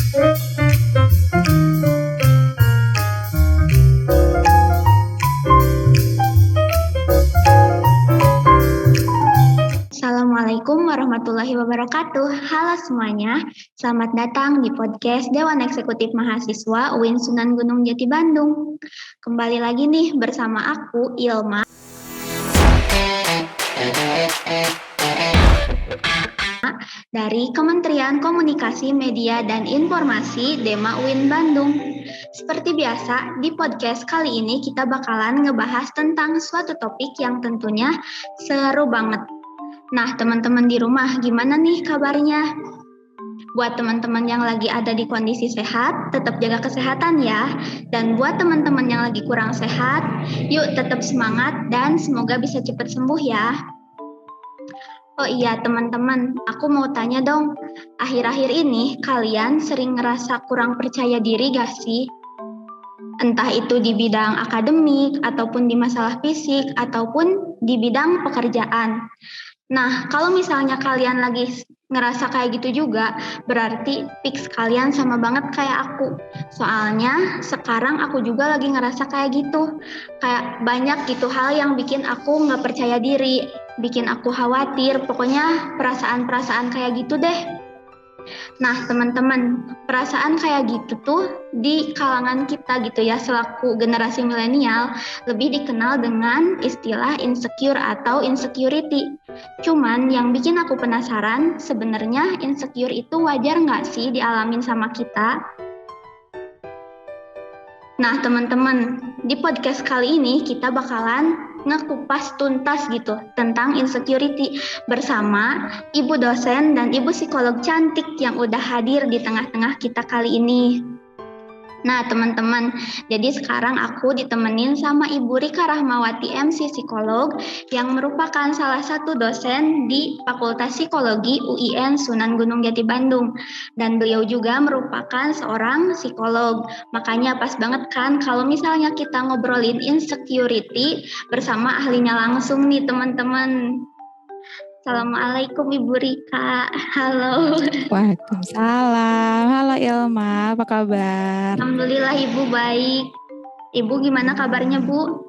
Assalamualaikum warahmatullahi wabarakatuh. Halo semuanya, selamat datang di podcast Dewan Eksekutif Mahasiswa UIN Sunan Gunung Jati Bandung. Kembali lagi nih bersama aku, Ilma, dari Kementerian Komunikasi, Media, dan Informasi Dema UIN Bandung. Seperti biasa, di podcast kali ini kita bakalan ngebahas tentang suatu topik yang tentunya seru banget. Nah, teman-teman di rumah, gimana nih kabarnya? Buat teman-teman yang lagi ada di kondisi sehat, tetap jaga kesehatan ya. Dan buat teman-teman yang lagi kurang sehat, yuk tetap semangat dan semoga bisa cepat sembuh ya. Oh iya teman-teman, aku mau tanya dong, akhir-akhir ini kalian sering ngerasa kurang percaya diri gak sih? Entah itu di bidang akademik, ataupun di masalah fisik, ataupun di bidang pekerjaan. Nah, kalau misalnya kalian lagi ngerasa kayak gitu juga, berarti fix kalian sama banget kayak aku. Soalnya sekarang aku juga lagi ngerasa kayak gitu. Kayak banyak gitu hal yang bikin aku nggak percaya diri, bikin aku khawatir, pokoknya perasaan-perasaan kayak gitu deh. Nah, teman-teman, perasaan kayak gitu tuh di kalangan kita gitu ya, selaku generasi milenial, lebih dikenal dengan istilah insecure atau insecurity. Cuman yang bikin aku penasaran, sebenarnya insecure itu wajar nggak sih dialamin sama kita? Nah, teman-teman, di podcast kali ini kita bakalan ngekupas tuntas gitu tentang insecurity bersama ibu dosen dan ibu psikolog cantik yang udah hadir di tengah-tengah kita kali ini. Nah teman-teman, jadi sekarang aku ditemenin sama Ibu Rika Rahmawati MC Psikolog yang merupakan salah satu dosen di Fakultas Psikologi UIN Sunan Gunung Jati Bandung. Dan beliau juga merupakan seorang psikolog. Makanya pas banget kan kalau misalnya kita ngobrolin insecurity bersama ahlinya langsung nih teman-teman. Assalamualaikum Ibu Rika, halo. Waalaikumsalam. Halo Ilma, apa kabar? Alhamdulillah Ibu baik. Ibu gimana kabarnya Bu?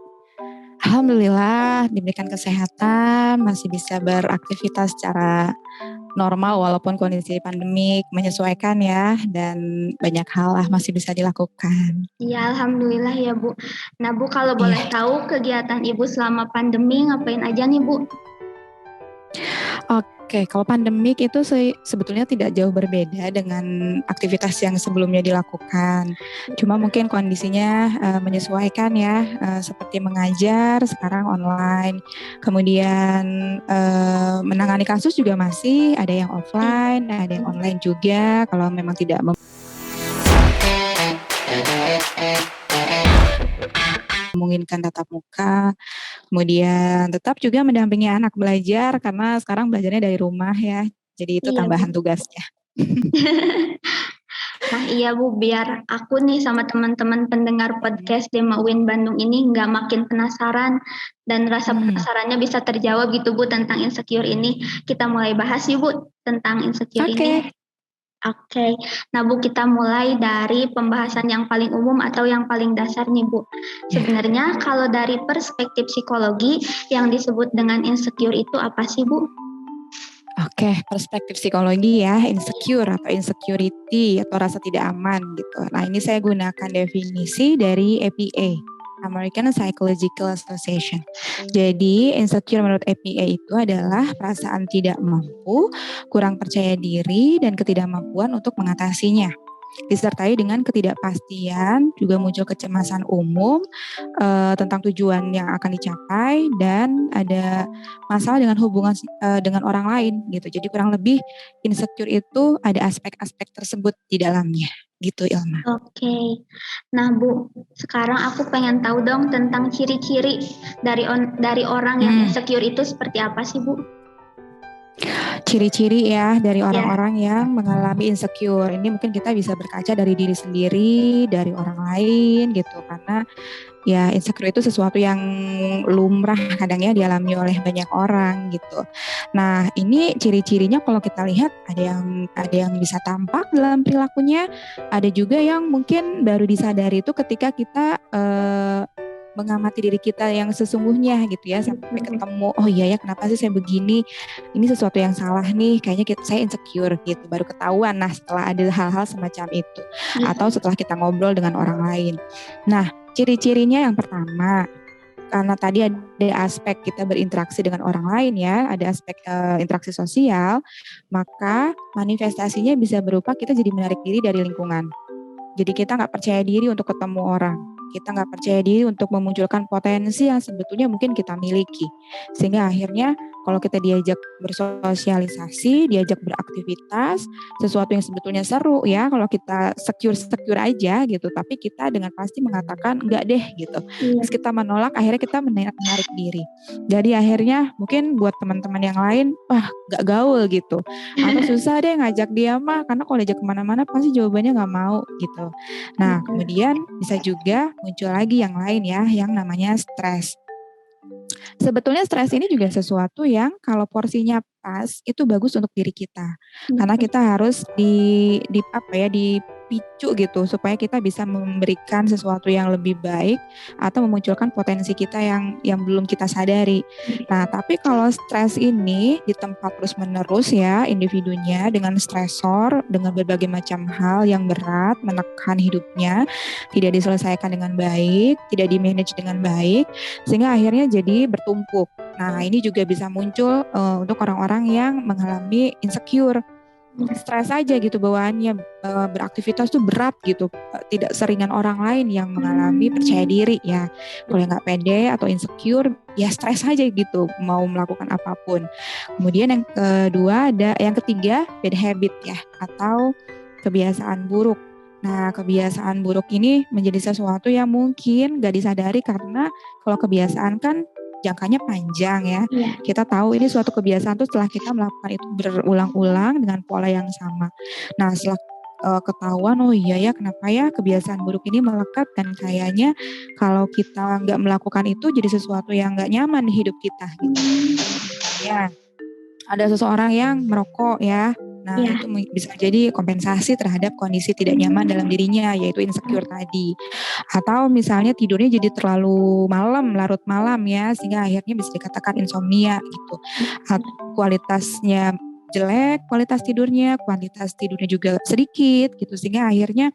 Alhamdulillah diberikan kesehatan, masih bisa beraktivitas secara normal walaupun kondisi pandemik menyesuaikan ya, dan banyak hal lah masih bisa dilakukan. Iya, alhamdulillah ya Bu. Nah Bu, kalau boleh tahu kegiatan Ibu selama pandemi ngapain aja nih Bu? Oke, kalau pandemik itu sebetulnya tidak jauh berbeda dengan aktivitas yang sebelumnya dilakukan. Cuma mungkin kondisinya menyesuaikan ya, seperti mengajar sekarang online. Kemudian menangani kasus juga masih ada yang offline, ada yang online juga. Kalau memang tidak memungkinkan tatap muka, kemudian tetap juga mendampingi anak belajar karena sekarang belajarnya dari rumah ya, jadi itu tambahan tugasnya. Nah iya Bu, biar aku nih sama teman-teman pendengar podcast Dema UIN Bandung ini nggak makin penasaran dan rasa penasarannya bisa terjawab gitu Bu tentang insecure ini. Kita mulai bahas yuk Bu tentang insecure ini. Oke, nah Bu kita mulai dari pembahasan yang paling umum atau yang paling dasar nih Bu. Sebenarnya kalau dari perspektif psikologi yang disebut dengan insecure itu apa sih Bu? Oke, perspektif psikologi ya, insecure atau insecurity atau rasa tidak aman gitu. Nah ini saya gunakan definisi dari APA, American Psychological Association. Jadi insecure menurut APA itu adalah perasaan tidak mampu, kurang percaya diri, dan ketidakmampuan untuk mengatasinya. Disertai dengan ketidakpastian, juga muncul kecemasan umum tentang tujuan yang akan dicapai, dan ada masalah dengan hubungan dengan orang lain gitu. Jadi kurang lebih insecure itu ada aspek-aspek tersebut di dalamnya gitu Ilma. Oke, nah Bu, sekarang aku pengen tahu dong tentang ciri-ciri dari orang yang insecure itu seperti apa sih Bu? Ciri-ciri ya dari Ya. orang-orang yang mengalami insecure. Ini mungkin kita bisa berkaca dari diri sendiri, dari orang lain gitu. Karena ya insecure itu sesuatu yang lumrah kadangnya dialami oleh banyak orang gitu. Nah, ini ciri-cirinya kalau kita lihat ada yang bisa tampak dalam perilakunya, ada juga yang mungkin baru disadari itu ketika kita mengamati diri kita yang sesungguhnya gitu ya, sampai ketemu oh iya ya kenapa sih saya begini, ini sesuatu yang salah nih, kayaknya saya insecure gitu, baru ketahuan nah setelah ada hal-hal semacam itu atau setelah kita ngobrol dengan orang lain. Nah, ciri-cirinya yang pertama, karena tadi ada aspek kita berinteraksi dengan orang lain ya, ada aspek interaksi sosial, maka manifestasinya bisa berupa kita jadi menarik diri dari lingkungan. Jadi kita nggak percaya diri untuk ketemu orang. Kita nggak percaya diri untuk memunculkan potensi yang sebetulnya mungkin kita miliki. Sehingga akhirnya kalau kita diajak bersosialisasi, diajak beraktivitas, sesuatu yang sebetulnya seru ya, kalau kita secure aja gitu, tapi kita dengan pasti mengatakan enggak deh gitu. Terus kita menolak, akhirnya kita menarik diri. Jadi akhirnya mungkin buat teman-teman yang lain, wah nggak gaul gitu. Atau susah deh ngajak dia mah, karena kalau diajak kemana-mana pasti jawabannya nggak mau gitu. Nah, kemudian bisa juga muncul lagi yang lain ya, yang namanya stres. Sebetulnya stres ini juga sesuatu yang kalau porsinya pas itu bagus untuk diri kita. Karena kita harus dipicu gitu supaya kita bisa memberikan sesuatu yang lebih baik atau memunculkan potensi kita yang belum kita sadari. Nah, tapi kalau stres ini ditempa terus-menerus ya individunya dengan stresor, dengan berbagai macam hal yang berat menekan hidupnya, tidak diselesaikan dengan baik, tidak di-manage dengan baik, sehingga akhirnya jadi bertumpuk. Nah, ini juga bisa muncul untuk orang-orang yang mengalami insecure. Stres aja gitu bawaannya, beraktivitas tuh berat gitu, tidak seringan orang lain yang mengalami percaya diri ya. Kalau nggak pede atau insecure, ya stres aja gitu mau melakukan apapun. Kemudian yang ketiga bad habit ya, atau kebiasaan buruk. Nah, kebiasaan buruk ini menjadi sesuatu yang mungkin gak disadari karena kalau kebiasaan kan jangkanya panjang ya. Kita tahu ini suatu kebiasaan tuh setelah kita melakukan itu berulang-ulang dengan pola yang sama. Nah, setelah ketahuan, oh iya ya kenapa ya kebiasaan buruk ini melekat dan kayaknya kalau kita nggak melakukan itu jadi sesuatu yang nggak nyaman di hidup kita gitu. Ya, ada seseorang yang merokok ya. Nah, itu bisa jadi kompensasi terhadap kondisi tidak nyaman dalam dirinya, yaitu insecure tadi. Atau misalnya tidurnya jadi terlalu malam, larut malam ya, sehingga akhirnya bisa dikatakan insomnia gitu. Kualitasnya jelek, kualitas tidurnya juga sedikit gitu, sehingga akhirnya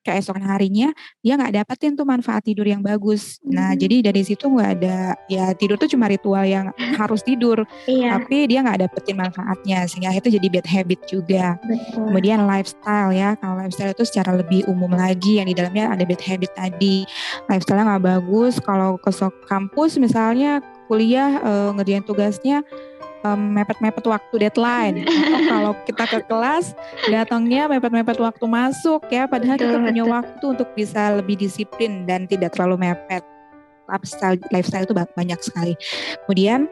keesokan harinya dia nggak dapetin tuh manfaat tidur yang bagus. Nah, jadi dari situ nggak ada, ya tidur tuh cuma ritual yang harus tidur, tapi dia nggak dapetin manfaatnya, sehingga itu jadi bad habit juga. Kemudian lifestyle ya, kalau lifestyle itu secara lebih umum lagi, yang di dalamnya ada bad habit tadi. Lifestyle nggak bagus, kalau ke kampus misalnya kuliah ngerjain tugasnya mepet-mepet waktu deadline, atau kalau kita ke kelas datangnya mepet-mepet waktu masuk ya, padahal kita punya waktu untuk bisa lebih disiplin dan tidak terlalu mepet. Lifestyle itu banyak sekali. Kemudian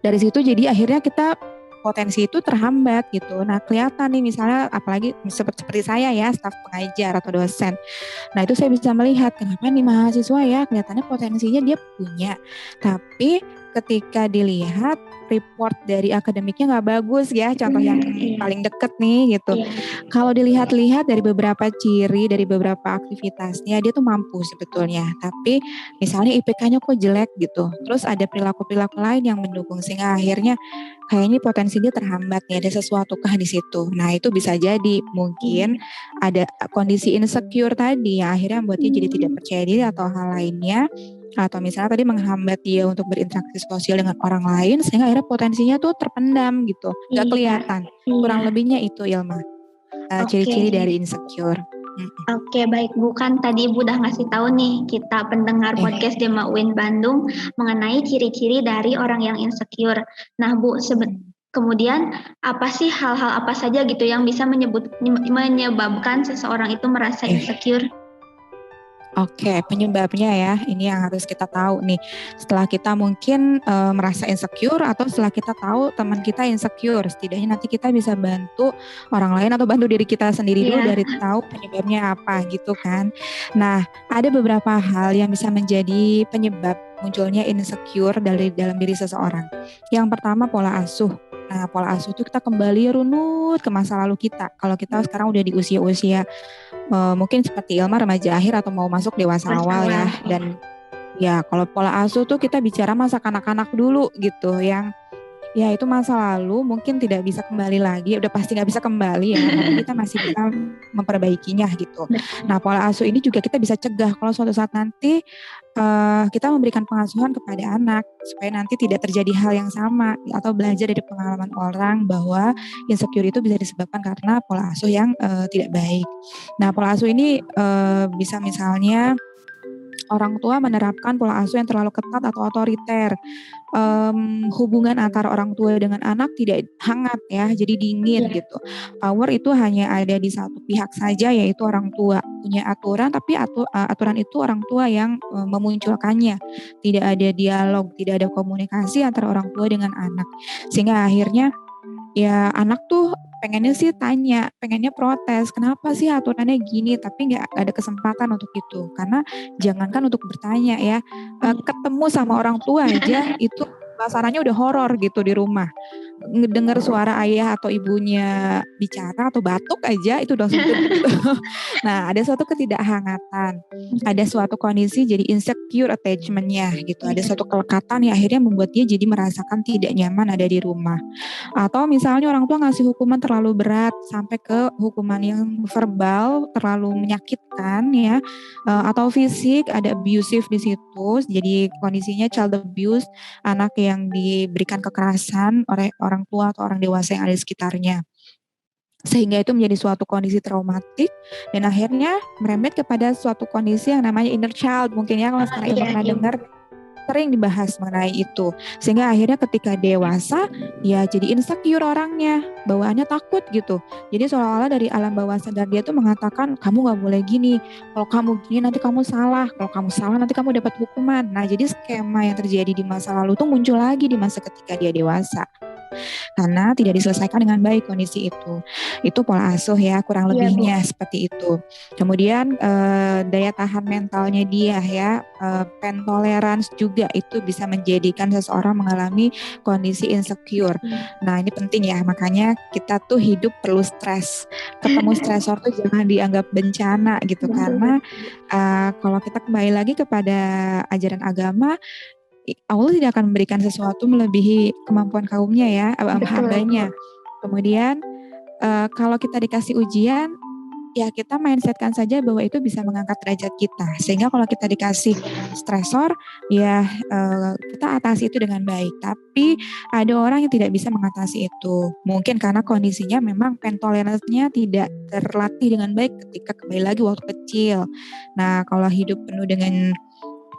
dari situ jadi akhirnya kita potensi itu terhambat gitu. Nah, kelihatan nih misalnya apalagi seperti saya ya, staf pengajar atau dosen. Nah, itu saya bisa melihat kenapa nih mahasiswa ya kelihatannya potensinya dia punya, tapi ketika dilihat report dari akademiknya nggak bagus ya, contoh yang paling deket nih gitu. Kalau dilihat-lihat dari beberapa ciri, dari beberapa aktivitasnya, dia tuh mampu sebetulnya, tapi misalnya IPK-nya kok jelek gitu, terus ada perilaku-perilaku lain yang mendukung, sehingga akhirnya kayaknya potensi dia terhambat nih, ada sesuatu kah di situ. Nah, itu bisa jadi mungkin ada kondisi insecure tadi yang akhirnya membuat dia jadi tidak percaya diri atau hal lainnya, atau misalnya tadi menghambat dia untuk berinteraksi sosial dengan orang lain, sehingga akhirnya potensinya tuh terpendam gitu, gak kelihatan. Kurang lebihnya itu Ilma, ciri-ciri dari insecure. Oke, baik Bu, kan tadi Ibu udah ngasih tahu nih kita pendengar podcast Dema UIN Bandung mengenai ciri-ciri dari orang yang insecure. Nah Bu, kemudian apa sih hal-hal apa saja gitu yang bisa menyebabkan seseorang itu merasa insecure? Oke, penyebabnya ya, ini yang harus kita tahu nih. Setelah kita mungkin merasa insecure atau setelah kita tahu teman kita insecure, setidaknya nanti kita bisa bantu orang lain atau bantu diri kita sendiri dulu Iya, dari tahu penyebabnya apa gitu kan. Nah, ada beberapa hal yang bisa menjadi penyebab munculnya insecure dari dalam diri seseorang. Yang pertama pola asuh. Nah, pola asuh itu kita kembali runut ke masa lalu kita. Kalau kita sekarang udah di usia-usia mungkin seperti Ilma remaja akhir atau mau masuk dewasa pas awal ya. awal. Dan ya kalau pola asuh tuh kita bicara masa kanak-kanak dulu gitu yang ya itu masa lalu mungkin tidak bisa kembali lagi, udah pasti nggak bisa kembali ya, tapi kita masih bisa memperbaikinya gitu. Nah pola asuh ini juga kita bisa cegah kalau suatu saat nanti kita memberikan pengasuhan kepada anak supaya nanti tidak terjadi hal yang sama atau belajar dari pengalaman orang bahwa insecure itu bisa disebabkan karena pola asuh yang tidak baik. Nah pola asuh ini bisa misalnya orang tua menerapkan pola asuh yang terlalu ketat atau otoriter. Hubungan antara orang tua dengan anak tidak hangat ya, jadi dingin Iya, gitu. Power itu hanya ada di satu pihak saja, yaitu orang tua punya aturan, tapi aturan itu orang tua yang memunculkannya. Tidak ada dialog, tidak ada komunikasi antara orang tua dengan anak, sehingga akhirnya ya anak tuh pengennya sih tanya, pengennya protes, kenapa sih aturannya gini, tapi nggak ada kesempatan untuk itu, karena jangankan untuk bertanya ya, ketemu sama orang tua aja itu suasananya udah horor gitu di rumah. Ngedengar suara ayah atau ibunya bicara atau batuk aja itu udah sempit gitu. Nah, ada suatu ketidakhangatan, ada suatu kondisi jadi insecure attachment-nya gitu, ada iya, suatu kelekatan yang akhirnya membuat dia jadi merasakan tidak nyaman ada di rumah. Atau misalnya orang tua ngasih hukuman terlalu berat sampai ke hukuman yang verbal terlalu menyakitkan ya, atau fisik ada abusive di situ. Jadi kondisinya child abuse, anak yang diberikan kekerasan oleh orang tua atau orang dewasa yang ada di sekitarnya. Sehingga itu menjadi suatu kondisi traumatik dan akhirnya merembet kepada suatu kondisi yang namanya inner child. Mungkin ya kalau sekarang Ilma iya, pernah iya. dengar sering dibahas mengenai itu. Sehingga akhirnya ketika dewasa ya jadi insecure orangnya, bawaannya takut gitu. Jadi seolah-olah dari alam bawah sadar dia tuh mengatakan kamu gak boleh gini, kalau kamu gini nanti kamu salah, kalau kamu salah nanti kamu dapat hukuman. Nah jadi skema yang terjadi di masa lalu tuh muncul lagi di masa ketika dia dewasa karena tidak diselesaikan dengan baik kondisi itu. Itu pola asuh ya, kurang Iya, Bu. lebihnya seperti itu. Kemudian daya tahan mentalnya dia ya, pentolerance juga itu bisa menjadikan seseorang mengalami kondisi insecure. Nah ini penting ya, makanya kita tuh hidup perlu stres. Ketemu stresor tuh jangan dianggap bencana gitu, karena kalau kita kembali lagi kepada ajaran agama, Allah tidak akan memberikan sesuatu melebihi kemampuan kaumnya ya, Betul. hambanya. Kemudian kalau kita dikasih ujian, ya kita mindsetkan saja bahwa itu bisa mengangkat derajat kita. Sehingga kalau kita dikasih stresor, ya kita atasi itu dengan baik. Tapi ada orang yang tidak bisa mengatasi itu. Mungkin karena kondisinya memang pentoleransinya tidak terlatih dengan baik ketika kembali lagi waktu kecil. Nah, kalau hidup penuh dengan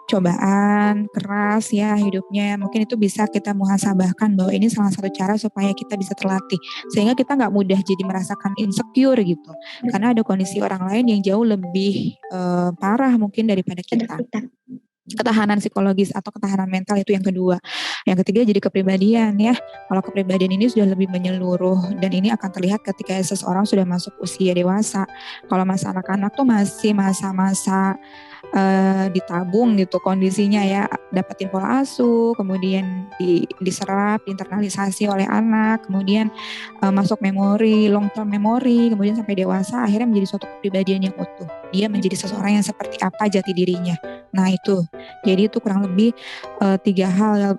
cobaan keras ya hidupnya, mungkin itu bisa kita muhasabahkan bahwa ini salah satu cara supaya kita bisa terlatih sehingga kita nggak mudah jadi merasakan insecure gitu, karena ada kondisi orang lain yang jauh lebih parah mungkin daripada Ada kita. kita. Ketahanan psikologis atau ketahanan mental itu yang kedua. Yang ketiga jadi kepribadian ya. Kalau kepribadian ini sudah lebih menyeluruh dan ini akan terlihat ketika seseorang sudah masuk usia dewasa. Kalau masa anak-anak tuh masih masa-masa ditabung gitu kondisinya ya, dapetin pola asuh, kemudian diserap, diinternalisasi oleh anak, kemudian masuk memori, long term memori, kemudian sampai dewasa akhirnya menjadi suatu kepribadian yang utuh. Dia menjadi seseorang yang seperti apa jati dirinya. Nah itu, jadi itu kurang lebih 3 hal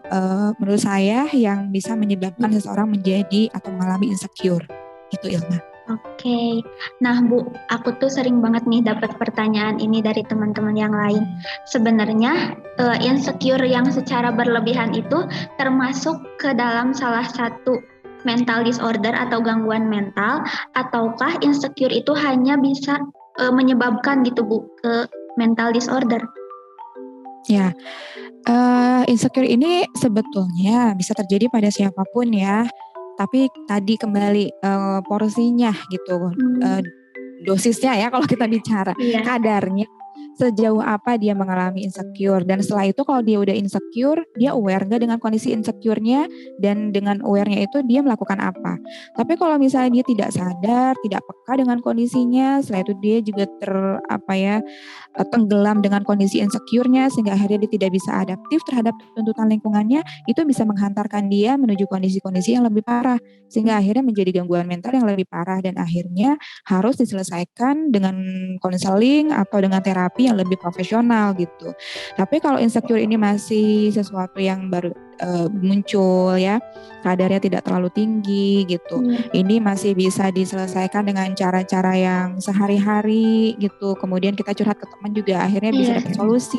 menurut saya yang bisa menyebabkan seseorang menjadi atau mengalami insecure. Itu Ilma. Oke, nah Bu, aku tuh sering banget nih dapat pertanyaan ini dari teman-teman yang lain. Sebenarnya insecure yang secara berlebihan itu termasuk ke dalam salah satu mental disorder atau gangguan mental, ataukah insecure itu hanya bisa menyebabkan gitu Bu ke mental disorder? Ya, insecure ini sebetulnya bisa terjadi pada siapapun ya. Tapi tadi kembali porsinya gitu, Hmm, dosisnya ya kalau kita bicara, iya, kadarnya. sejauh apa dia mengalami insecure, dan setelah itu kalau dia udah insecure, dia aware nggak dengan kondisi insecure-nya, dan dengan aware-nya itu dia melakukan apa. Tapi kalau misalnya dia tidak sadar, tidak peka dengan kondisinya, setelah itu dia juga tenggelam dengan kondisi insecure-nya sehingga akhirnya dia tidak bisa adaptif terhadap tuntutan lingkungannya, itu bisa menghantarkan dia menuju kondisi-kondisi yang lebih parah sehingga akhirnya menjadi gangguan mental yang lebih parah dan akhirnya harus diselesaikan dengan konseling atau dengan terapi yang lebih profesional gitu. Tapi kalau insecure ini masih sesuatu yang baru muncul ya, kadarnya tidak terlalu tinggi gitu. Ini masih bisa diselesaikan dengan cara-cara yang sehari-hari gitu. Kemudian kita curhat ke teman juga akhirnya bisa dapat solusi.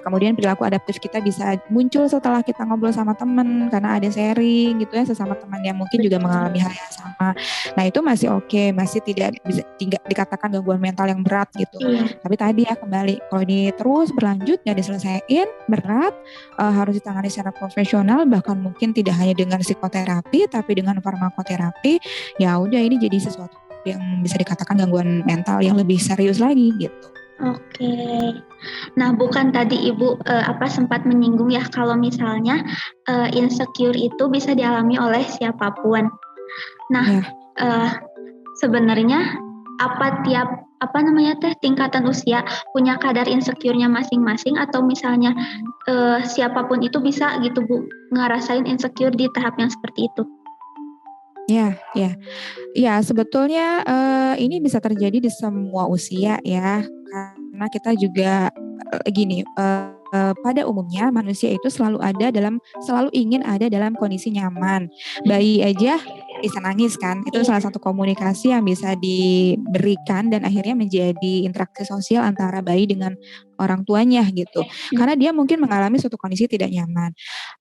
Kemudian perilaku adaptif kita bisa muncul setelah kita ngobrol sama teman karena ada sharing gitu ya sesama teman yang mungkin juga mengalami hal yang sama. Nah itu masih oke, masih tidak bisa dikatakan gangguan mental yang berat gitu. Tapi tadi ya kembali kalau ini terus berlanjut nggak diselesaikan berat, harus ditangani secara profesional, bahkan mungkin tidak hanya dengan psikoterapi tapi dengan farmakoterapi, ya udah ini jadi sesuatu yang bisa dikatakan gangguan mental yang lebih serius lagi gitu. Oke. Nah, bukan tadi Ibu sempat menyinggung ya kalau misalnya insecure itu bisa dialami oleh siapapun. Nah, sebenarnya tingkatan usia punya kadar insecure-nya masing-masing atau misalnya siapapun itu bisa gitu Bu ngerasain insecure di tahap yang seperti itu? Ya, sebetulnya ini bisa terjadi di semua usia ya, karena kita juga pada umumnya manusia itu selalu ingin ada dalam kondisi nyaman. Bayi aja bisa nangis kan, itu salah satu komunikasi yang bisa diberikan dan akhirnya menjadi interaksi sosial antara bayi dengan orang tuanya gitu. Karena dia mungkin mengalami suatu kondisi tidak nyaman.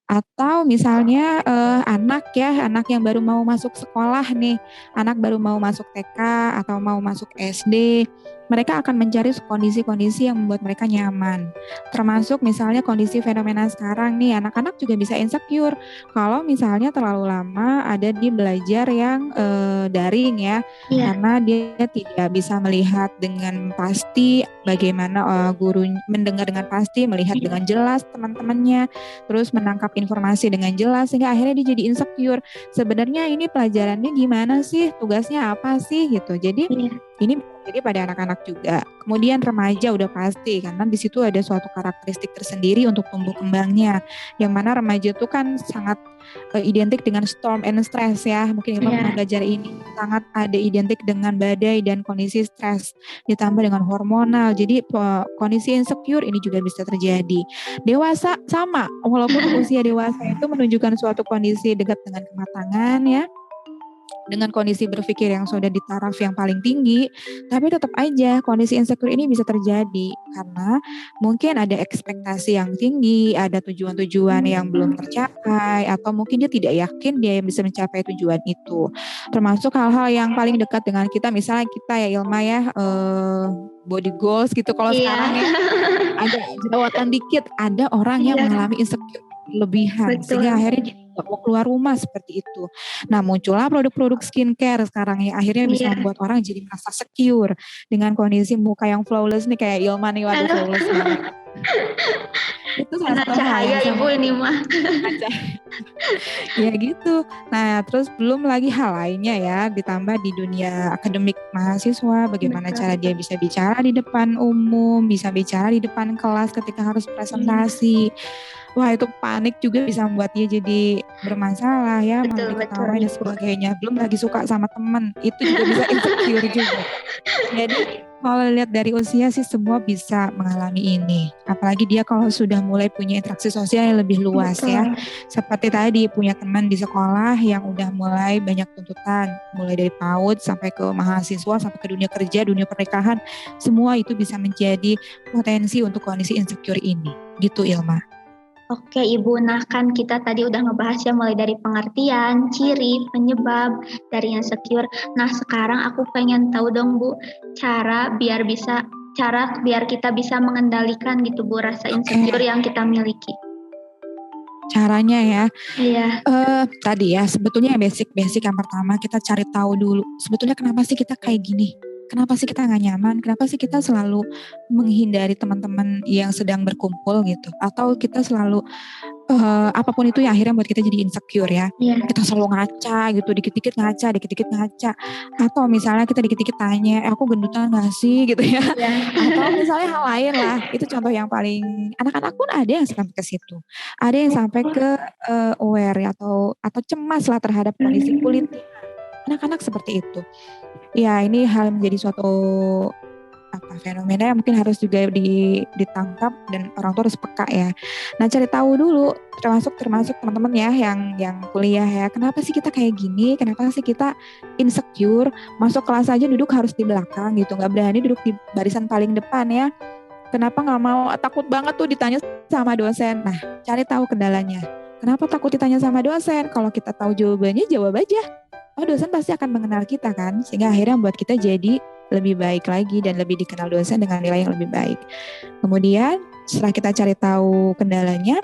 Atau misalnya anak yang baru mau masuk sekolah nih, anak baru mau masuk TK atau mau masuk SD, mereka akan mencari kondisi-kondisi yang membuat mereka nyaman. Termasuk misalnya kondisi fenomena sekarang nih, anak-anak juga bisa insecure kalau misalnya terlalu lama ada di belajar yang daring ya, karena dia tidak bisa melihat dengan pasti bagaimana guru mendengar dengan pasti, melihat dengan jelas teman-temannya, terus menangkap informasi dengan jelas sehingga akhirnya dia jadi insecure. Sebenarnya ini pelajarannya gimana sih? Tugasnya apa sih gitu. Jadi ini jadi pada anak-anak juga. Kemudian remaja udah pasti karena di situ ada suatu karakteristik tersendiri untuk tumbuh kembangnya. Yang mana remaja itu kan sangat identik dengan storm and stress ya. Mungkin Ilma pernah belajar ini, sangat ada identik dengan badai dan kondisi stres ditambah dengan hormonal. Jadi kondisi insecure ini juga bisa terjadi. Dewasa sama, walaupun usia dewasa itu menunjukkan suatu kondisi dekat dengan kematangan ya, dengan kondisi berpikir yang sudah di taraf yang paling tinggi, tapi tetap aja kondisi insecure ini bisa terjadi karena mungkin ada ekspektasi yang tinggi, ada tujuan-tujuan yang belum tercapai, atau mungkin dia tidak yakin dia bisa mencapai tujuan itu. Termasuk hal-hal yang paling dekat dengan kita, misalnya kita ya Ilma ya, body goals gitu. Kalau sekarang ya ada jerawatan dikit, ada orang yang mengalami insecure berlebihan sehingga akhirnya jadi nggak mau keluar rumah seperti itu. Nah muncullah produk-produk skincare sekarang yang akhirnya bisa membuat orang jadi merasa secure dengan kondisi muka yang flawless nih kayak Ilma nih, waduh flawless banget. Itu salah satu cahaya Ibu ini mah. Ya gitu. Nah terus belum lagi hal lainnya ya, ditambah di dunia akademik mahasiswa, bagaimana cara dia bisa bicara di depan umum, bisa bicara di depan kelas ketika harus presentasi. Wah itu panik juga bisa membuat dia jadi bermasalah ya, malah diketawain dan sebagainya. Belum lagi suka sama temen, itu juga bisa insecure juga. Jadi kalau lihat dari usia sih semua bisa mengalami ini. Apalagi dia kalau sudah mulai punya interaksi sosial yang lebih luas ya. Seperti tadi punya teman di sekolah yang udah mulai banyak tuntutan, mulai dari PAUD sampai ke mahasiswa, sampai ke dunia kerja, dunia pernikahan. Semua itu bisa menjadi potensi untuk kondisi insecure ini. Gitu Ilma. Oke Ibu, nah kan kita tadi udah ngebahas ya mulai dari pengertian, ciri, penyebab dari insecure. Nah sekarang aku pengen tahu dong Bu, cara biar kita bisa mengendalikan gitu Bu rasa insecure yang kita miliki. Caranya ya, Iya. Tadi ya sebetulnya basic yang pertama kita cari tahu dulu sebetulnya kenapa sih kita kayak gini, kenapa sih kita nggak nyaman, kenapa sih kita selalu menghindari teman-teman yang sedang berkumpul gitu, atau kita selalu apapun itu yang akhirnya buat kita jadi insecure ya. Iya. Kita selalu ngaca gitu, dikit-dikit ngaca. Atau misalnya kita dikit-dikit tanya, aku gendutan gak sih gitu ya. Iya. Atau misalnya hal lain lah. Itu contoh yang paling, anak-anak pun ada yang sampai ke situ. Ada yang sampai ke aware ya, atau cemas lah terhadap kondisi kulit. Anak-anak seperti itu. Ya ini hal menjadi suatu fenomena yang mungkin harus juga ditangkap dan orang tua harus peka ya. Nah cari tahu dulu, termasuk teman-teman ya yang kuliah ya, kenapa sih kita kayak gini, kenapa sih kita insecure, masuk kelas aja duduk harus di belakang gitu, nggak berani duduk di barisan paling depan ya, kenapa nggak mau, takut banget tuh ditanya sama dosen. Nah cari tahu kendalanya, kenapa takut ditanya sama dosen, kalau kita tahu jawabannya jawab aja, oh dosen pasti akan mengenal kita kan, sehingga akhirnya membuat kita jadi lebih baik lagi dan lebih dikenal dosen dengan nilai yang lebih baik. Kemudian setelah kita cari tahu kendalanya,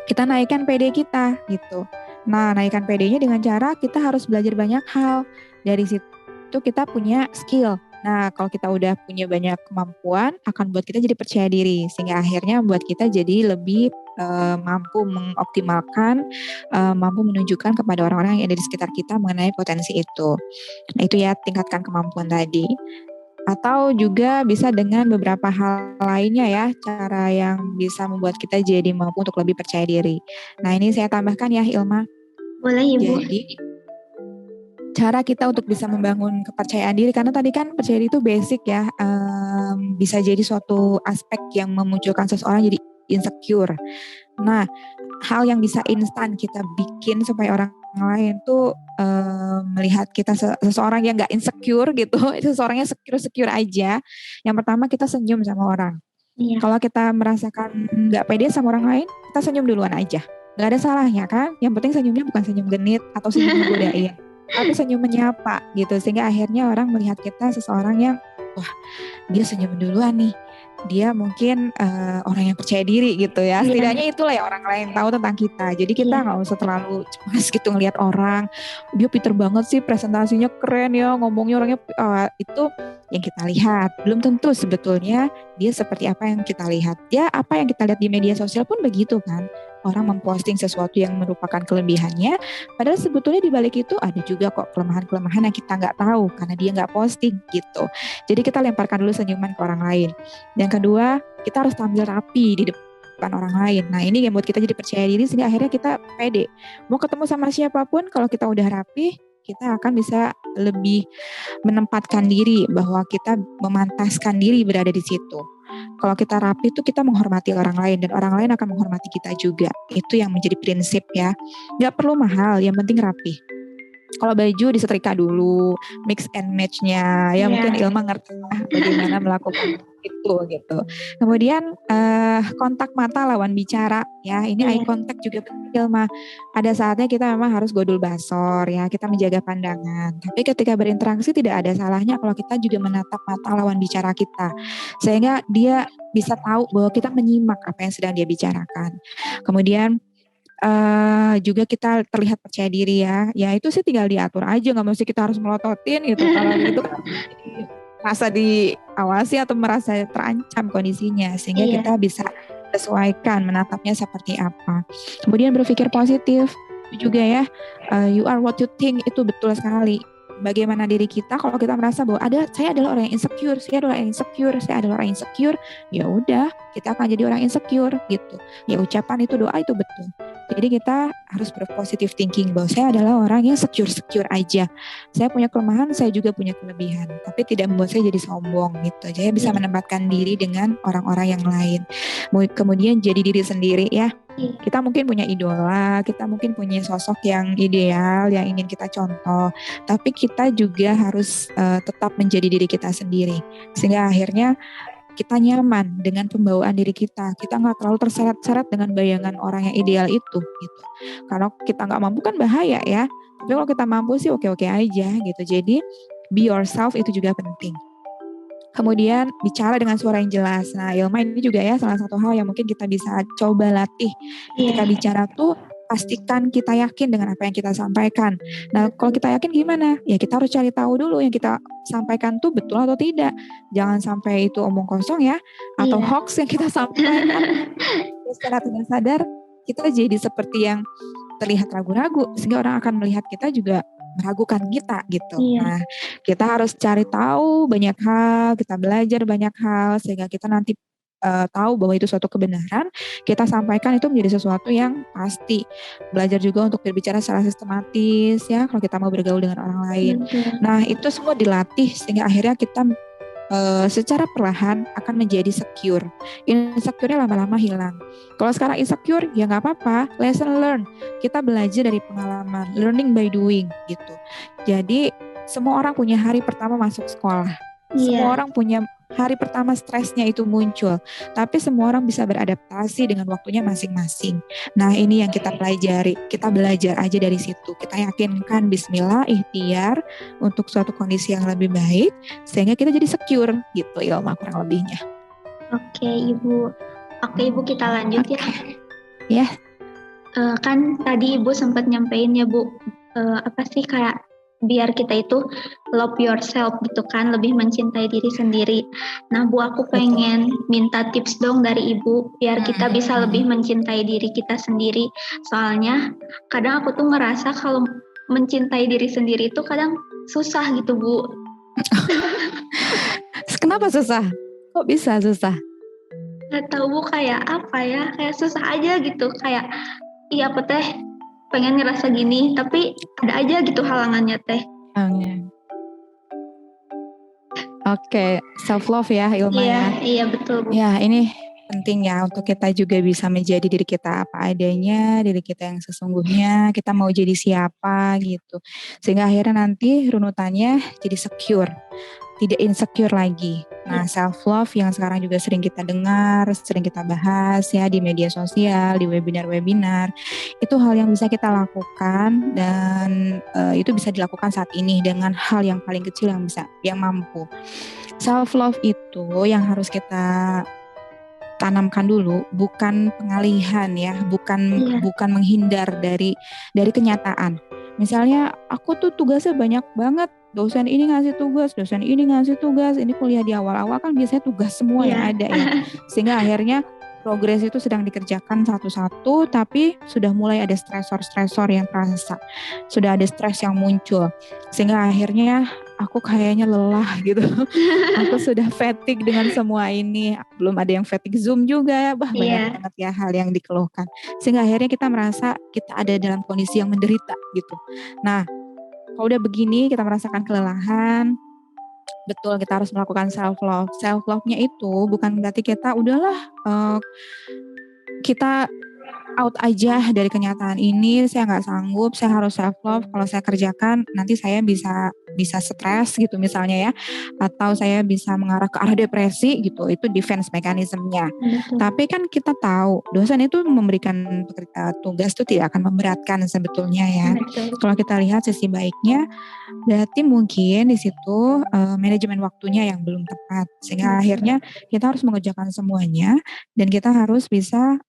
kita naikkan PD kita gitu. Nah, naikkan PD-nya dengan cara kita harus belajar banyak hal. Dari situ kita punya skill. Nah, kalau kita udah punya banyak kemampuan, akan buat kita jadi percaya diri. Sehingga akhirnya buat kita jadi lebih mampu mengoptimalkan, mampu menunjukkan kepada orang-orang yang ada di sekitar kita mengenai potensi itu. Nah, itu ya, tingkatkan kemampuan tadi. Atau juga bisa dengan beberapa hal lainnya ya, cara yang bisa membuat kita jadi mampu untuk lebih percaya diri. Nah, ini saya tambahkan ya, Ilma. Boleh, Ibu. Jadi, cara kita untuk bisa membangun kepercayaan diri, karena tadi kan percaya diri itu basic ya, bisa jadi suatu aspek yang memunculkan seseorang jadi insecure. Nah, hal yang bisa instan kita bikin supaya orang lain tuh melihat kita seseorang yang gak insecure gitu, seseorangnya secure aja. Yang pertama kita senyum sama orang. Iya. Kalau kita merasakan gak pede sama orang lain, kita senyum duluan aja. Gak ada salahnya kan, yang penting senyumnya bukan senyum genit atau senyum menggodain, tapi senyum menyapa gitu, sehingga akhirnya orang melihat kita seseorang yang, wah dia senyum duluan nih, dia mungkin orang yang percaya diri gitu ya. Setidaknya itulah yang orang lain tahu tentang kita. Jadi kita nggak usah terlalu cemas gitu ngelihat orang, dia pinter banget sih, presentasinya keren ya, ngomongnya orangnya, itu yang kita lihat. Belum tentu sebetulnya dia seperti apa yang kita lihat. Ya apa yang kita lihat di media sosial pun begitu kan. Orang memposting sesuatu yang merupakan kelebihannya, padahal sebetulnya di balik itu ada juga kok kelemahan-kelemahan yang kita nggak tahu karena dia nggak posting gitu. Jadi kita lemparkan dulu senyuman ke orang lain. Yang kedua, kita harus tampil rapi di depan orang lain. Nah ini yang buat kita jadi percaya diri, sehingga akhirnya kita pede. Mau ketemu sama siapapun, kalau kita udah rapi, kita akan bisa lebih menempatkan diri bahwa kita memantaskan diri berada di situ. Kalau kita rapi itu kita menghormati orang lain dan orang lain akan menghormati kita juga. Itu yang menjadi prinsip ya. Gak perlu mahal, yang penting rapi. Kalau baju disetrika dulu, mix and match-nya ya, mungkin Ilma ngerti bagaimana melakukan itu gitu. Kemudian kontak mata lawan bicara ya, ini eye contact juga penting Ilma. Ada saatnya kita memang harus godul basor ya, kita menjaga pandangan. Tapi ketika berinteraksi tidak ada salahnya kalau kita juga menatap mata lawan bicara kita, sehingga dia bisa tahu bahwa kita menyimak apa yang sedang dia bicarakan. Kemudian juga kita terlihat percaya diri ya itu sih tinggal diatur aja, nggak mesti kita harus melototin gitu. Kalau itu kan merasa diawasi atau merasa terancam kondisinya, sehingga kita bisa sesuaikan menatapnya seperti apa. Kemudian berpikir positif juga ya, you are what you think, itu betul sekali. Bagaimana diri kita kalau kita merasa bahwa saya adalah orang yang insecure, saya adalah orang insecure, ya udah kita akan jadi orang insecure gitu. Ya ucapan itu, doa itu betul. Jadi kita harus berpositive thinking bahwa saya adalah orang yang secure aja. Saya punya kelemahan, saya juga punya kelebihan, tapi tidak membuat saya jadi sombong gitu. Saya bisa menempatkan diri dengan orang-orang yang lain. Kemudian jadi diri sendiri ya. Kita mungkin punya idola, kita mungkin punya sosok yang ideal, yang ingin kita contoh, tapi kita juga harus tetap menjadi diri kita sendiri, sehingga akhirnya kita nyaman dengan pembawaan diri kita. Kita nggak terlalu terseret-seret dengan bayangan orang yang ideal itu gitu. Kalau kita nggak mampu kan bahaya ya, tapi kalau kita mampu sih oke-oke aja gitu. Jadi be yourself itu juga penting. Kemudian bicara dengan suara yang jelas. Nah Ilma, ini juga ya salah satu hal yang mungkin kita bisa coba latih. Ketika bicara tuh pastikan kita yakin dengan apa yang kita sampaikan. Nah, kalau kita yakin gimana? Ya kita harus cari tahu dulu yang kita sampaikan tuh betul atau tidak. Jangan sampai itu omong kosong ya, atau hoax yang kita sampaikan. Secara tidak sadar, kita jadi seperti yang terlihat ragu-ragu, sehingga orang akan melihat kita juga meragukan kita gitu. Nah, kita harus cari tahu banyak hal, kita belajar banyak hal, sehingga kita nanti tahu bahwa itu suatu kebenaran, kita sampaikan itu menjadi sesuatu yang pasti. Belajar juga untuk berbicara secara sistematis ya, kalau kita mau bergaul dengan orang lain. Nah, itu semua dilatih sehingga akhirnya kita secara perlahan akan menjadi secure. Insecure-nya lama-lama hilang. Kalau sekarang insecure, ya nggak apa-apa. Lesson learn. Kita belajar dari pengalaman. Learning by doing gitu. Jadi semua orang punya hari pertama masuk sekolah. Semua orang punya hari pertama stresnya itu muncul. Tapi semua orang bisa beradaptasi dengan waktunya masing-masing. Nah, ini yang kita pelajari. Kita belajar aja dari situ. Kita yakinkan bismillah, ikhtiar untuk suatu kondisi yang lebih baik sehingga kita jadi secure gitu Ilma kurang lebihnya. Oke, Ibu. Oke, Ibu, kita lanjut ya. Ya. Kan tadi Ibu sempat nyampein ya, Bu. Apa sih kayak biar kita itu love yourself gitu kan, lebih mencintai diri sendiri. Nah, Bu, aku pengen minta tips dong dari Ibu biar kita bisa lebih mencintai diri kita sendiri. Soalnya kadang aku tuh ngerasa kalau mencintai diri sendiri itu kadang susah gitu, Bu. Kenapa susah? Kok bisa susah? Gak tahu, Bu, kayak apa ya, kayak susah aja gitu, kayak iya apa teh pengen ngerasa gini, tapi ada aja gitu halangannya teh. Oke, self love ya Ilma ya. Iya betul. Ya ini penting ya untuk kita juga bisa menjadi diri kita apa adanya, diri kita yang sesungguhnya, kita mau jadi siapa gitu. Sehingga akhirnya nanti runutannya jadi secure, tidak insecure lagi. Nah, self love yang sekarang juga sering kita dengar, sering kita bahas ya di media sosial, di webinar-webinar, itu hal yang bisa kita lakukan dan itu bisa dilakukan saat ini dengan hal yang paling kecil yang mampu. Self love itu yang harus kita tanamkan dulu, bukan pengalihan ya, bukan menghindar dari kenyataan. Misalnya aku tuh tugasnya banyak banget, dosen ini ngasih tugas, ini kuliah di awal-awal kan biasanya tugas semua yang ada ya. Sehingga akhirnya progres itu sedang dikerjakan satu-satu, tapi sudah mulai ada stresor-stresor yang terasa. Sudah ada stres yang muncul. Sehingga akhirnya aku kayaknya lelah gitu. Aku sudah fatigue dengan semua ini. Belum ada yang fatigue Zoom juga ya. Banyak banget ya hal yang dikeluhkan. Sehingga akhirnya kita merasa kita ada dalam kondisi yang menderita gitu. Nah, kalau udah begini kita merasakan kelelahan, betul kita harus melakukan self love. Self love-nya itu bukan berarti kita udahlah kita out aja dari kenyataan ini, saya nggak sanggup, saya harus self love. Kalau saya kerjakan nanti saya bisa stres gitu misalnya ya, atau saya bisa mengarah ke arah depresi gitu. Itu defense mekanismenya. Tapi kan kita tahu dosen itu memberikan tugas itu tidak akan memberatkan sebetulnya ya. Kalau kita lihat sisi baiknya, berarti mungkin di situ manajemen waktunya yang belum tepat, sehingga akhirnya kita harus mengerjakan semuanya dan kita harus bisa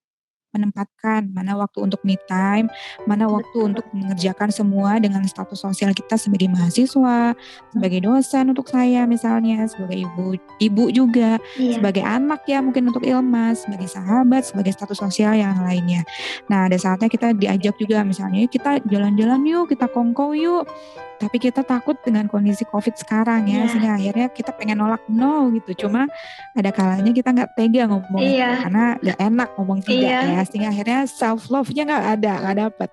menempatkan mana waktu untuk me time, mana waktu untuk mengerjakan semua dengan status sosial kita sebagai mahasiswa, sebagai dosen untuk saya misalnya, sebagai ibu juga, sebagai anak ya mungkin untuk Ilma, sebagai sahabat, sebagai status sosial yang lainnya. Nah, ada saatnya kita diajak juga misalnya kita jalan-jalan yuk, kita kongko yuk. Tapi kita takut dengan kondisi COVID sekarang ya, sehingga akhirnya kita pengen nolak no gitu. Cuma ada kalanya kita nggak tega ngomong karena nggak enak ngomong tidak ya, sehingga akhirnya self love-nya nggak dapet.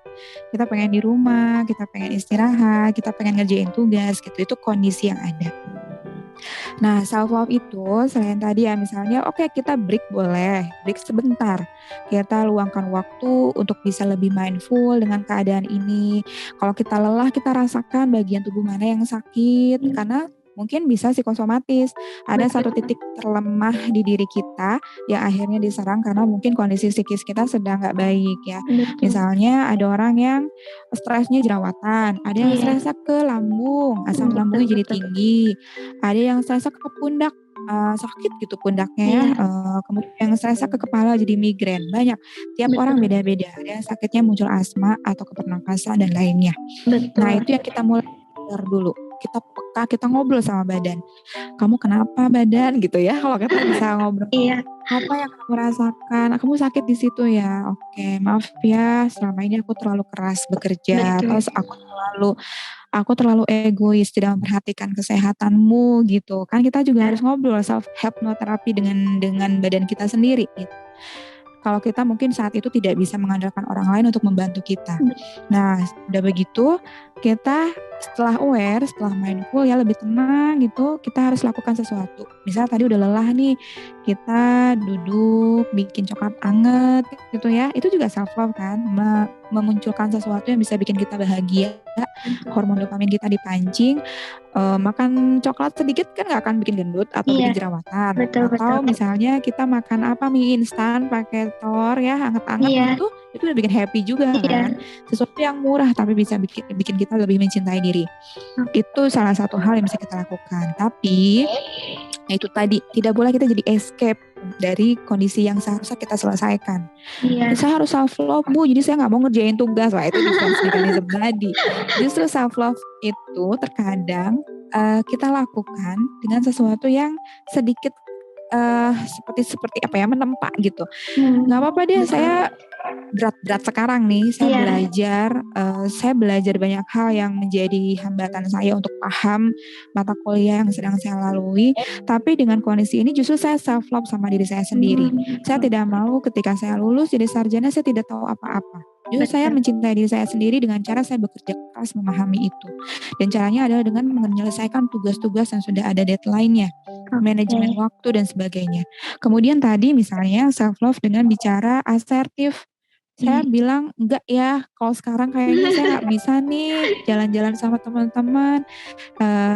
Kita pengen di rumah, kita pengen istirahat, kita pengen ngerjain tugas gitu. Itu kondisi yang ada. Nah, self love itu selain tadi ya misalnya kita break boleh, break sebentar. Kita luangkan waktu untuk bisa lebih mindful dengan keadaan ini. Kalau kita lelah, kita rasakan bagian tubuh mana yang sakit karena mungkin bisa psikosomatis. Ada satu titik terlemah di diri kita yang akhirnya diserang karena mungkin kondisi psikis kita sedang nggak baik ya. Misalnya ada orang yang stresnya jerawatan, ada yang stresnya ke lambung, asam lambungnya jadi tinggi, ada yang stresnya ke pundak, sakit gitu pundaknya ya, Iya, kemudian yang stresnya ke kepala jadi migrain. Banyak, tiap orang betul. beda-beda. Ada yang sakitnya muncul asma atau kepernapasan dan lainnya. Nah, Betul. itu yang kita mulai sadar dulu. Kita peka, kita ngobrol sama badan. Kamu kenapa badan gitu ya? Kalau kita bisa ngobrol, Iya, apa yang kamu rasakan? Kamu sakit di situ ya? Oke, maaf ya, selama ini aku terlalu keras bekerja, betul. terus aku terlalu egois tidak memperhatikan kesehatanmu gitu. Kan kita juga harus ngobrol self hypnotherapy dengan badan kita sendiri gitu. Kalau kita mungkin saat itu tidak bisa mengandalkan orang lain untuk membantu kita. Nah, udah begitu, kita setelah aware, setelah mindful ya lebih tenang gitu, kita harus lakukan sesuatu. Misal tadi udah lelah nih, kita duduk, bikin coklat anget gitu ya. Itu juga self love kan, memunculkan sesuatu yang bisa bikin kita bahagia, hormon dopamin kita dipancing. Makan coklat sedikit kan nggak akan bikin gendut atau Iya, bikin jerawatan. betul betul. Atau misalnya kita makan apa mie instan pakai telur ya hangat-hangat Iya, gitu, itu udah bikin happy juga kan. iya. Sesuatu yang murah tapi bisa bikin kita lebih mencintai diri. Itu salah satu hal yang bisa kita lakukan. Tapi itu tadi tidak boleh kita jadi escape dari kondisi yang seharusnya kita selesaikan. Iya, Saya harus self love Bu, jadi saya nggak mau ngerjain tugas. Wah itu defense mechanism tadi. Justru self love itu terkadang kita lakukan dengan sesuatu yang sedikit seperti apa ya, menempa gitu. Nggak apa-apa deh, betul. saya berat-berat sekarang nih, Iya, saya belajar banyak hal yang menjadi hambatan saya untuk paham mata kuliah yang sedang saya lalui. Tapi dengan kondisi ini justru saya self love sama diri saya sendiri. Saya tidak mau ketika saya lulus jadi sarjana saya tidak tahu apa-apa. Justru saya betul. mencintai diri saya sendiri dengan cara saya bekerja keras memahami itu. Dan caranya adalah dengan menyelesaikan tugas-tugas yang sudah ada deadline-nya, manajemen Oke. waktu dan sebagainya. Kemudian tadi misalnya self love dengan bicara asertif. Saya Iya. bilang, "Enggak ya, kalau sekarang kayaknya saya nggak bisa nih jalan-jalan sama teman-teman.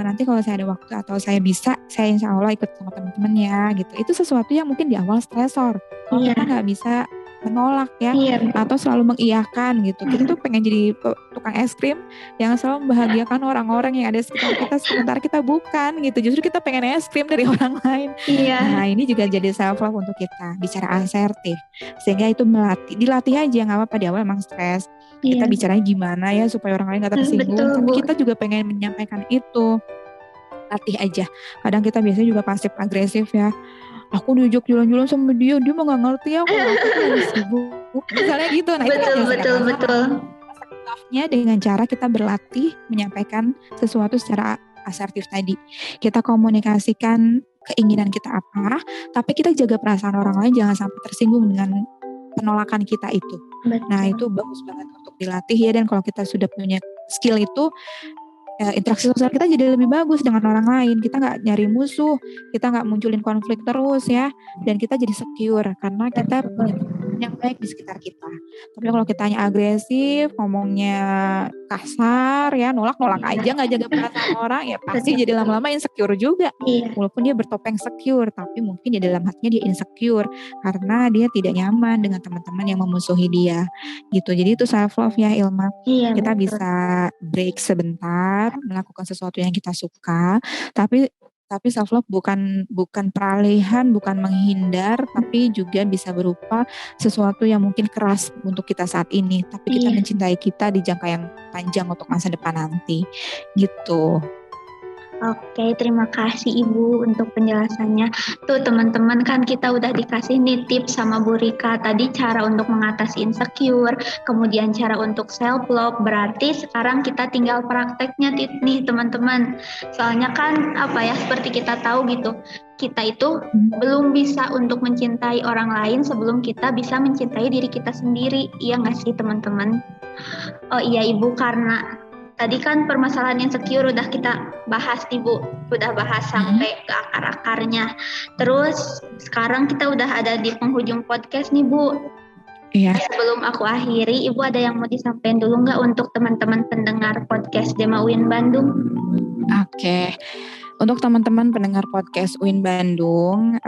Nanti kalau saya ada waktu atau saya bisa, saya insya Allah ikut sama teman-teman ya," gitu. Itu sesuatu yang mungkin di awal stresor. Kalau kita Iya, nggak bisa menolak ya, iya, atau selalu mengiyakan gitu. Kita tuh pengen jadi tukang es krim yang selalu membahagiakan orang-orang yang ada di sekitar kita, sementara kita bukan gitu. Justru kita pengen es krim dari orang lain. iya, Nah, ini juga jadi self love untuk kita, bicara asertif. Sehingga itu dilatih aja, nggak apa-apa di awal emang stres. Kita iya. bicaranya gimana ya supaya orang lain gak tersinggung, Betul, tapi Bu. kita juga pengen menyampaikan itu. Latih aja. Kadang kita biasanya juga pasif agresif ya. Aku diajak jalan-jalan sama dia mah gak ngerti ya kalau aku tuh lagi sibuk. Misalnya gitu, nah itu kan Betul, menyelesaikan betul, masalah. betul. Love-nya dengan cara kita berlatih menyampaikan sesuatu secara asertif tadi. Kita komunikasikan keinginan kita apa, tapi kita jaga perasaan orang lain jangan sampai tersinggung dengan penolakan kita itu. Nah, Betul. itu bagus banget untuk dilatih ya, dan kalau kita sudah punya skill itu, interaksi sosial kita jadi lebih bagus dengan orang lain. Kita nggak nyari musuh, kita nggak munculin konflik terus ya, dan kita jadi secure karena kita punya teman yang baik di sekitar kita. Tapi kalau kitanya agresif, ngomongnya kasar ya, nolak-nolak aja, Iya, nggak jaga perasaan orang, ya pasti betul. jadi lama-lama insecure juga. Iya, Walaupun dia bertopeng secure, tapi mungkin di dalam hatinya dia insecure karena dia tidak nyaman dengan teman-teman yang memusuhi dia gitu. Jadi itu self love ya Ilma. iya, Kita betul. bisa break sebentar, melakukan sesuatu yang kita suka, tapi self love bukan peralihan, bukan menghindar, tapi juga bisa berupa sesuatu yang mungkin keras untuk kita saat ini, tapi kita Iya. mencintai kita di jangka yang panjang untuk masa depan nanti. Gitu. Oke, terima kasih Ibu untuk penjelasannya. Tuh teman-teman, kan kita udah dikasih nih tips sama Bu Rika. Tadi cara untuk mengatasi insecure, kemudian cara untuk self love. Berarti sekarang kita tinggal prakteknya nih teman-teman. Soalnya kan apa ya, seperti kita tahu gitu, kita itu belum bisa untuk mencintai orang lain sebelum kita bisa mencintai diri kita sendiri. Iya nggak sih teman-teman? Oh iya Ibu, karena tadi kan permasalahan insecure udah kita bahas nih Bu, udah bahas sampai ke akar-akarnya. Terus sekarang kita udah ada di penghujung podcast nih Bu. Iya. Sebelum aku akhiri, Ibu ada yang mau disampaikan dulu nggak untuk teman-teman pendengar podcast Dema UIN Bandung? Oke. Untuk teman-teman pendengar podcast UIN Bandung,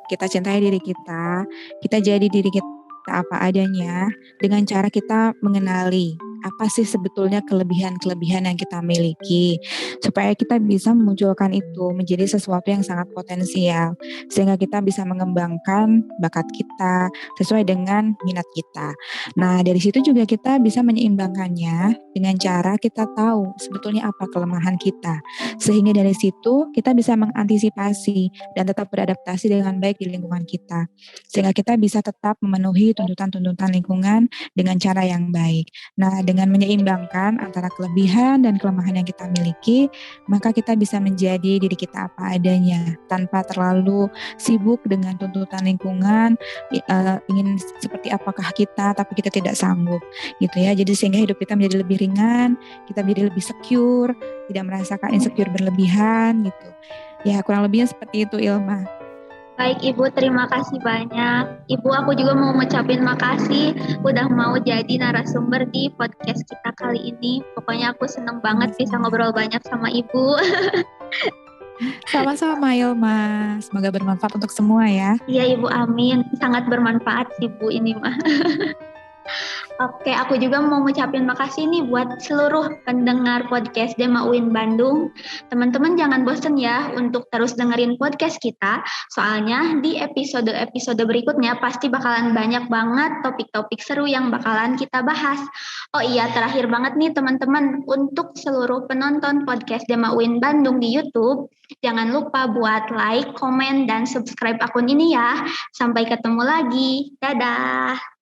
kita cintai diri kita jadi diri kita apa adanya dengan cara kita mengenali apa sih sebetulnya kelebihan-kelebihan yang kita miliki, supaya kita bisa memunculkan itu menjadi sesuatu yang sangat potensial, sehingga kita bisa mengembangkan bakat kita sesuai dengan minat kita. Nah, dari situ juga kita bisa menyeimbangkannya dengan cara kita tahu sebetulnya apa kelemahan kita, sehingga dari situ kita bisa mengantisipasi dan tetap beradaptasi dengan baik di lingkungan kita, sehingga kita bisa tetap memenuhi tuntutan-tuntutan lingkungan dengan cara yang baik. Nah, dengan menyeimbangkan antara kelebihan dan kelemahan yang kita miliki, maka kita bisa menjadi diri kita apa adanya, tanpa terlalu sibuk dengan tuntutan lingkungan, ingin seperti apakah kita, tapi kita tidak sanggup, gitu ya. Jadi sehingga hidup kita menjadi lebih ringan, kita menjadi lebih secure, tidak merasakan insecure berlebihan, gitu. Ya, kurang lebihnya seperti itu, Ilma. Baik Ibu, terima kasih banyak. Ibu, aku juga mau ngucapin makasih udah mau jadi narasumber di podcast kita kali ini. Pokoknya aku seneng banget bisa ngobrol banyak sama Ibu. Sama-sama Ilma, semoga bermanfaat untuk semua ya. Iya Ibu, amin. Sangat bermanfaat sih Bu ini mah. Oke, aku juga mau ngucapin makasih nih buat seluruh pendengar podcast Dema UIN Bandung. Teman-teman jangan bosen ya untuk terus dengerin podcast kita, soalnya di episode-episode berikutnya pasti bakalan banyak banget topik-topik seru yang bakalan kita bahas. Oh iya, terakhir banget nih teman-teman, untuk seluruh penonton podcast Dema UIN Bandung di YouTube, jangan lupa buat like, komen, dan subscribe akun ini ya. Sampai ketemu lagi. Dadah!